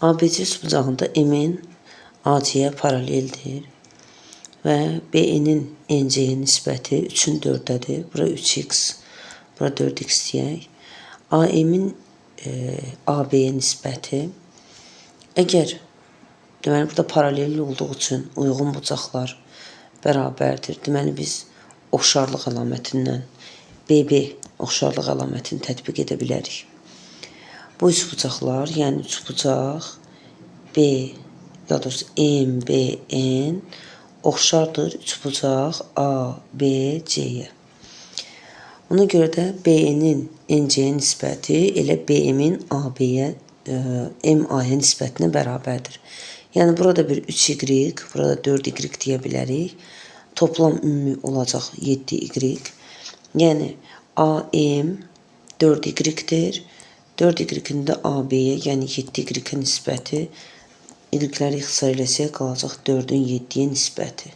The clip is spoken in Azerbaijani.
ABC bucağında M-in AC-yə paraleldir və B-nin NC-yə nisbəti 3-ün 4-dədir. Bura 3x, bura 4x deyək. AM-in AB-yə nisbəti, əgər deməli burada paralel olduğu üçün uyğun bucaqlar bərabərdir. Deməli biz oxşarlıq əlamətindən BB oxşarlıq əlamətini tətbiq edə bilərik. Bu üçbucaqlar, yəni üçbucaq B, daha doğrusu MBN oxşardır üçbucaq ABC'yə. Ona görə də BN-in NC-yə nisbəti elə BM-in AB-yə, MA-yə nisbətinə bərabərdir. Yəni burada bir 3y, burada 4y deyə bilərik. Toplam ümumi olacaq 7y. Yəni AM 4y-dir. 4y-in də AB-yə, yəni 7y nisbəti, y-ləri ixtisar eləsək qalacaq 4-ün 7-yə nisbəti.